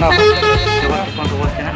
Coba tunggu sini.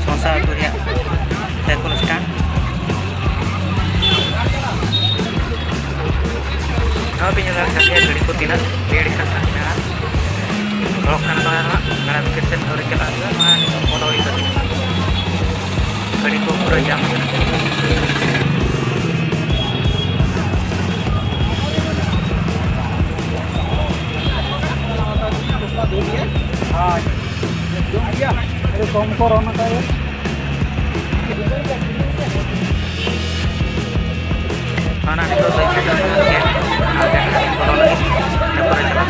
Sosa tu dia. Saya tuliskan. Kalau pinjam saya beli putina, beli kata merah. Kalau kan merah kita tarik ke lagi, mana modal itu. Beli tu pura jam. Ada kompor orang kaya. Mana itu saya sudah ya. Ada kalau lagi dapat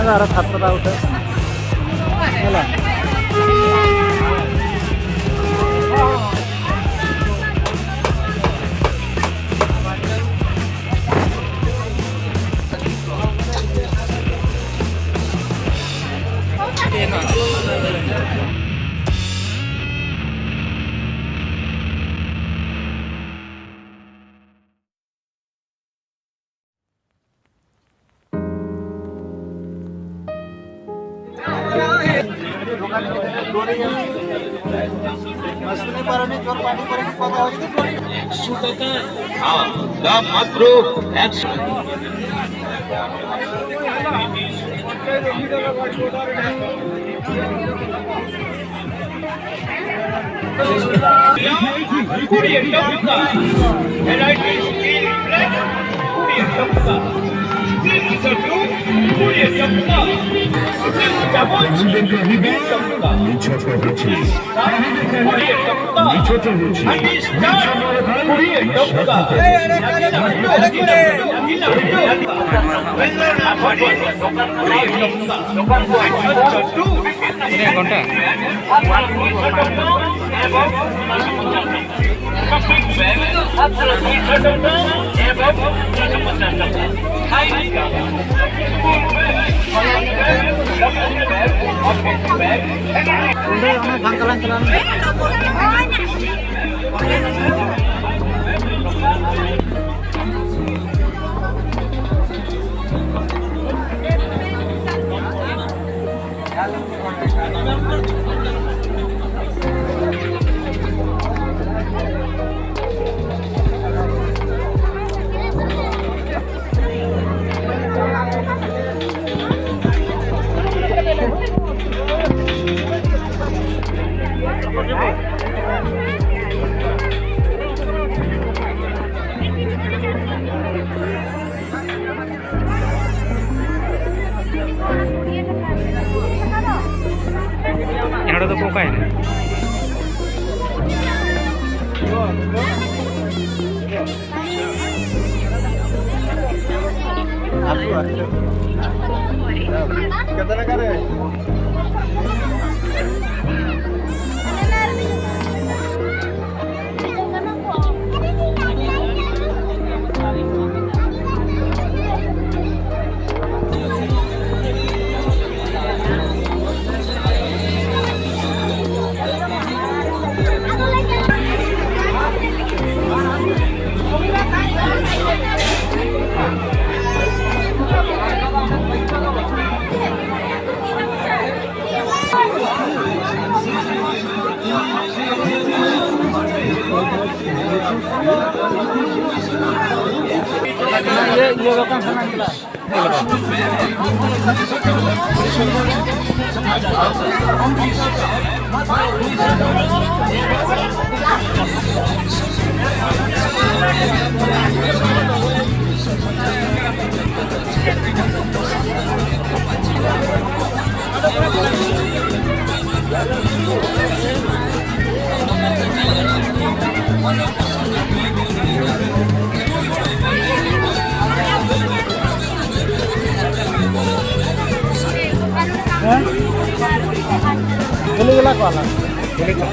harus hati tahu tuh. Halo. Beli wala. Beli ko.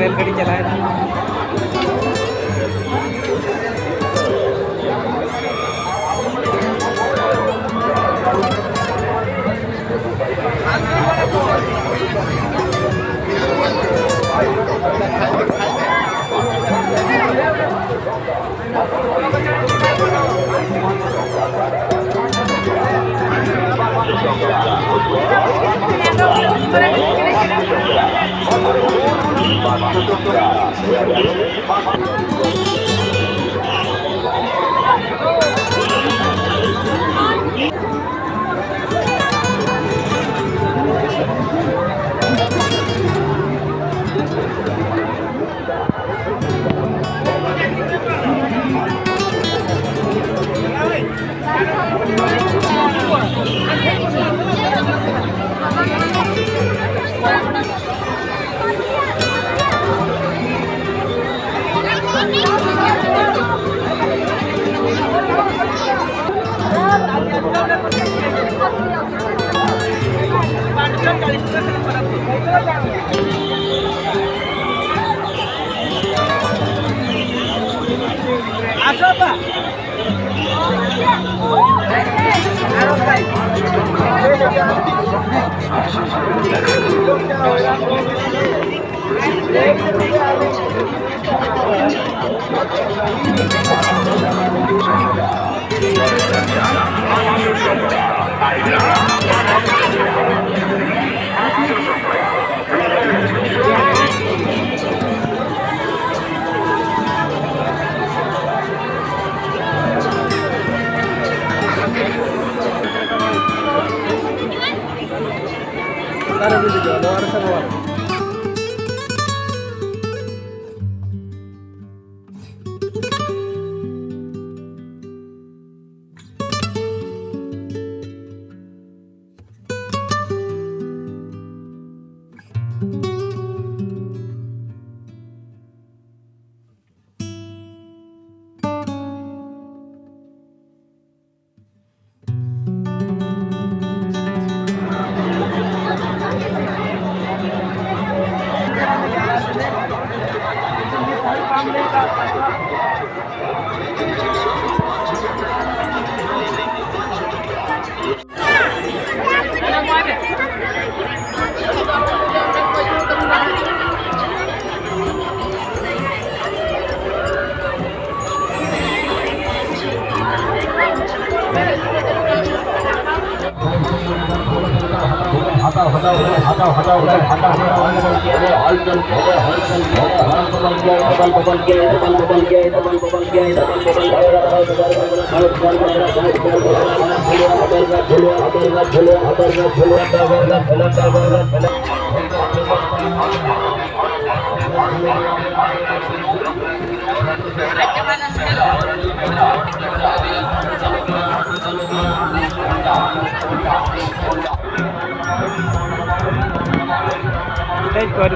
रेलगाड़ी चलाए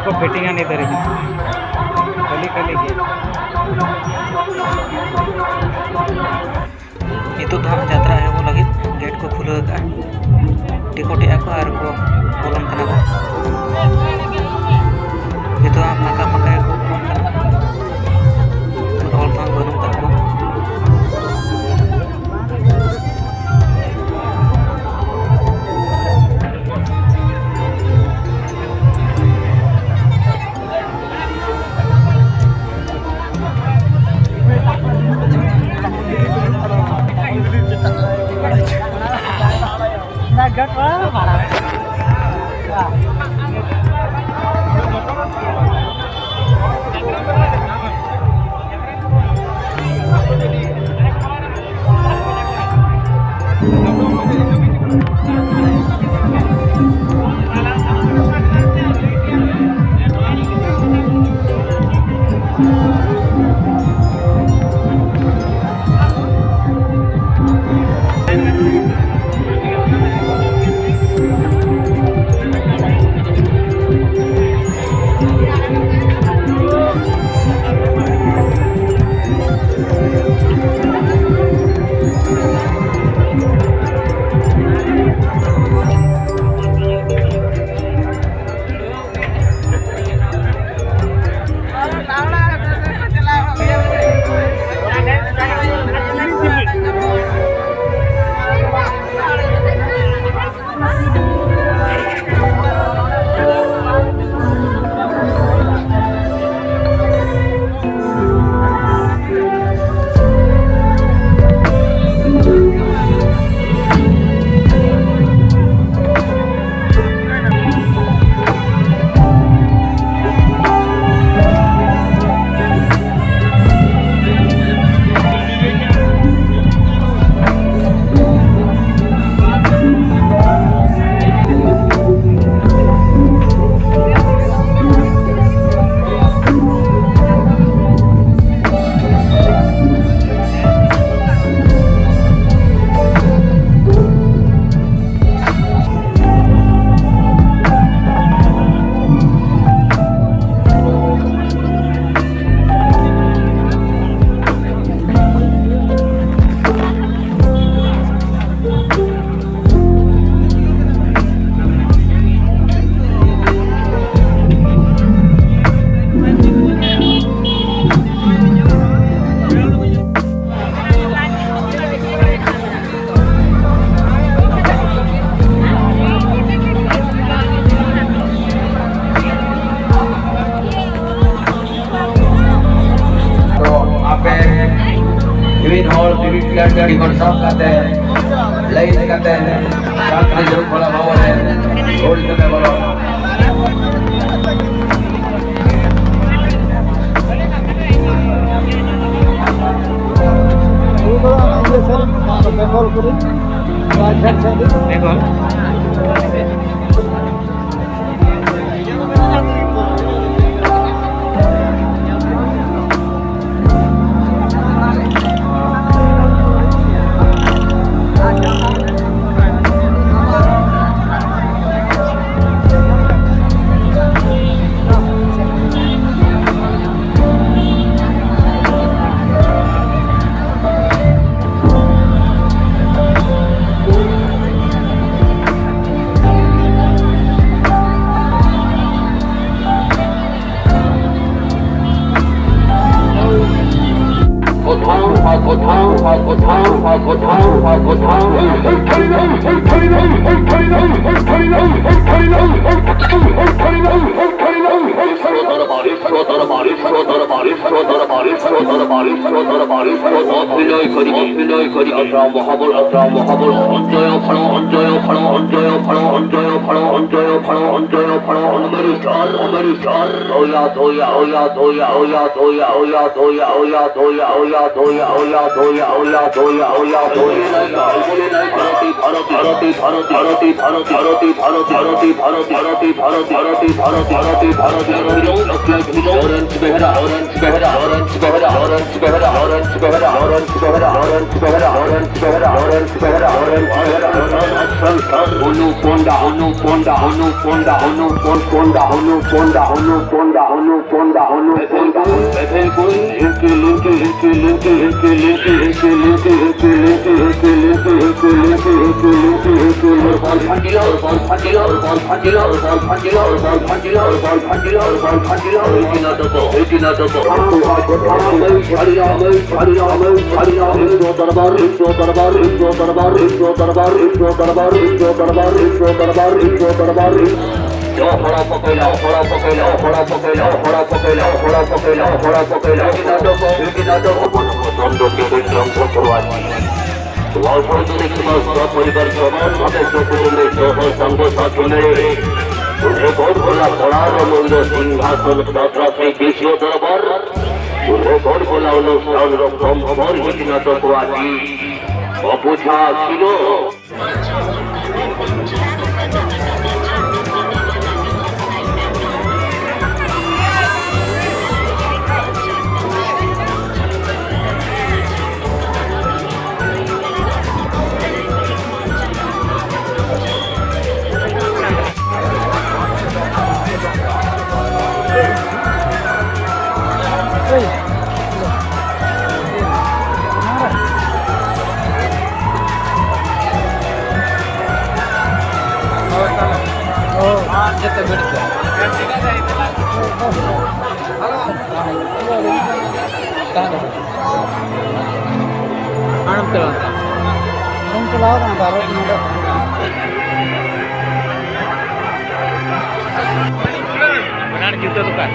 को fitting नहीं तरी खाली खाली itu धाम यात्रा है वो लगे गेट को खुले टिकोटे को और को बोलन कना को itu फाका फाका को और था बनम तक को Nugget lah, parah. di konsol kate lain kate kate jauh bola bawa gol kate bola Bengal অভিনয় করি অগ্রাম মহাবল অঞ্জয় ফল অঞ্জয় ফল অঞ্জয় ফল অঞ্জয় ফল অঞ্জয় ফল অঞ্জয় ফল অনমেরু চার ওয়া দোয়া ওয়া দোয়া ওয়া দোয়া ওয়া দোয়া ওয়া দোয়া ওয়া দোয়া ওয়া দোয়া ওয়া দোয়া ওয়া দোয়া বলে নাই ভারতী ভারতী ভারতী ভারতী ভারতী ভারতী ভারতী ভারতী ভারতী ভারতী ভারতী ভারতী ভারতী ভারতী ভারতী অরেঞ্জ বেহরা অরেঞ্জ বেহরা অরেঞ্জ বেহরা অরেঞ্জ বেহরা অরেঞ্জ বেহরা অরেঞ্জ বেহরা অরেঞ্জ বেহরা অরেঞ্জ বেহরা অরেঞ্জ বেহরা অরেঞ্জ বেহরা অনুপন্ডা অনুপন্ডা অনুপন্ডা অনুপন্ডা অনুপন্ডা অনুপন্ডা অনুপন্ডা অনুপন্ডা বেবেগুন inky linky inky linky inky linky inky linky inky linky inky linky inky linky inky linky inky বল ফাটিলো বল ফাটিলো বল ফাটিলো বল ফাটিলো বল ফাটিলো বল ফাটিলো বল ফাটিলো ইতিনা তো দরবার হড়া পকাইলা হড়া পকাইলা হড়া পকাইলা হড়া পকাইলা হড়া পকাইলা হড়া পকাইলা ইতিনা তো দ্বন্দ্বকে বিধ্বংস করওয়া পরিবার সবার সদস্য কুটুম্বের সহ সঙ্গ সাথী মেরে तुझे कौन बोला खड़ा रमोल सिंहासन दादरा से देशीय दरबार तुझे कौन बोला अनुष्ठान रकम खबर हिजना तो आजी अबुझा छिलो juta tuh kan.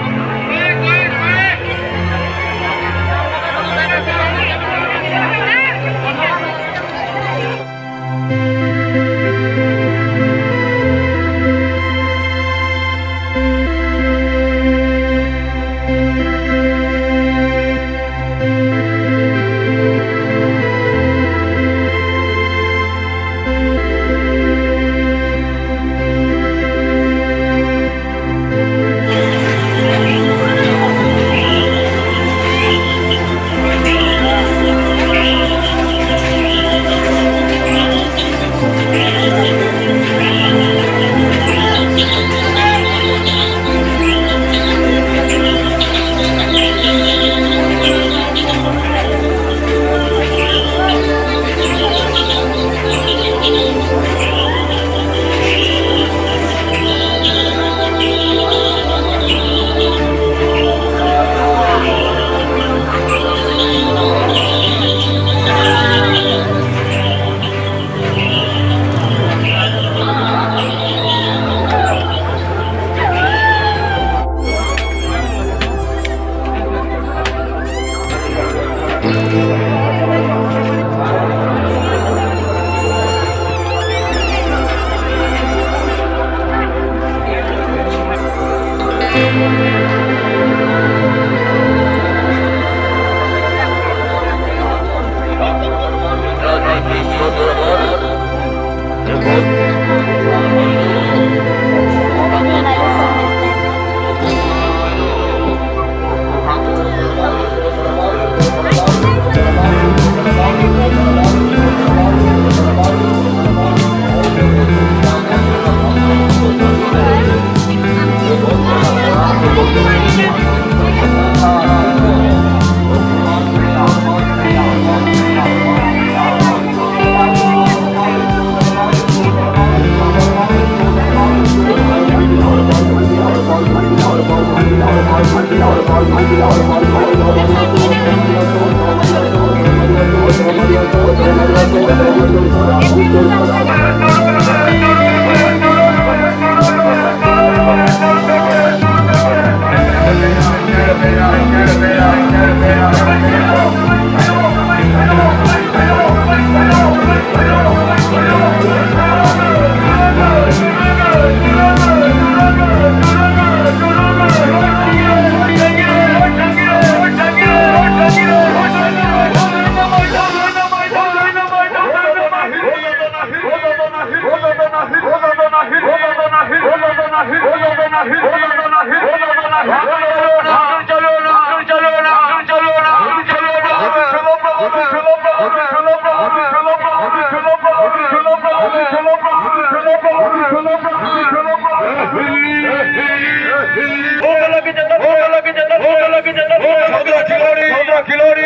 खिलाड़ी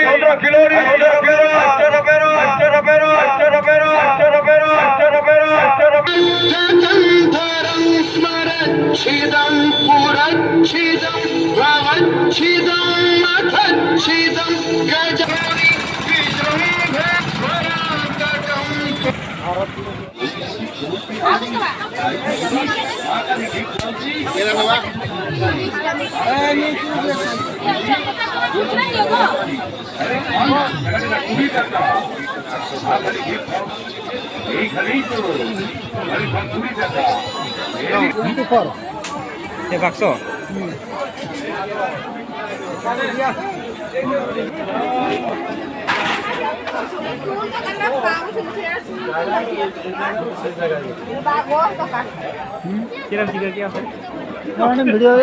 स्मरच्छिदं पुरच्छिदं भवच्छिदं मथच्छिदं गजानि विजृम्भे स्वराटकम् ये bakso. Kiram juga kia apa? ನಾನು video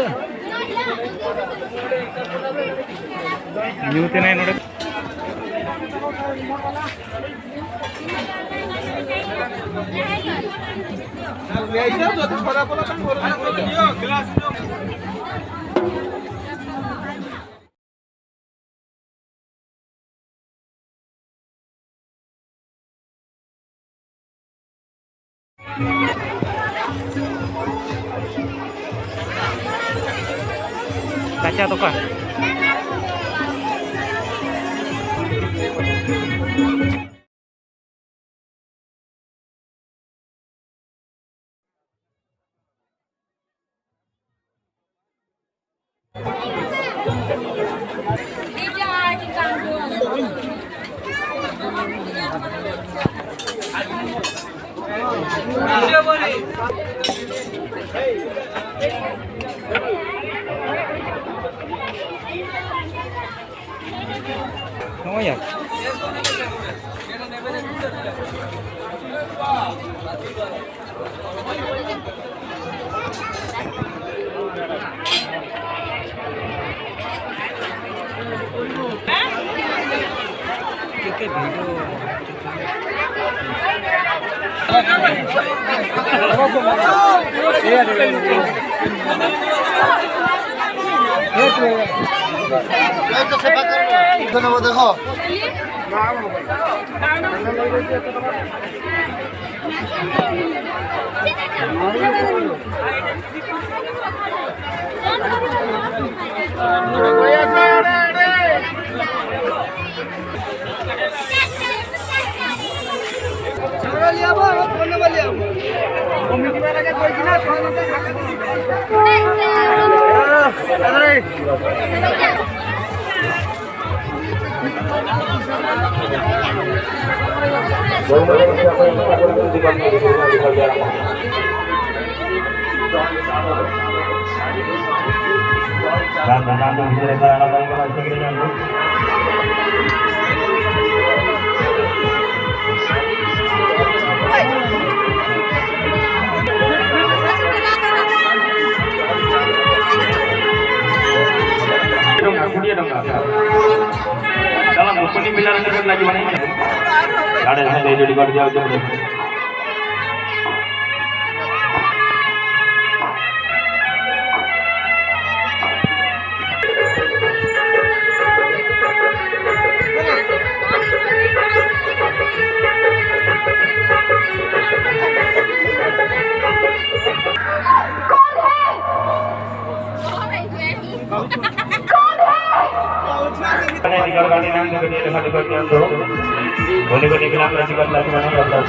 New tena ini udah. Kaca tuh kan? Oh ya. দেখো dalam opening bilang lagi mana ada saya jadi kerja jauh. Tinggal kali nang boleh boleh bilang lagi mana ya.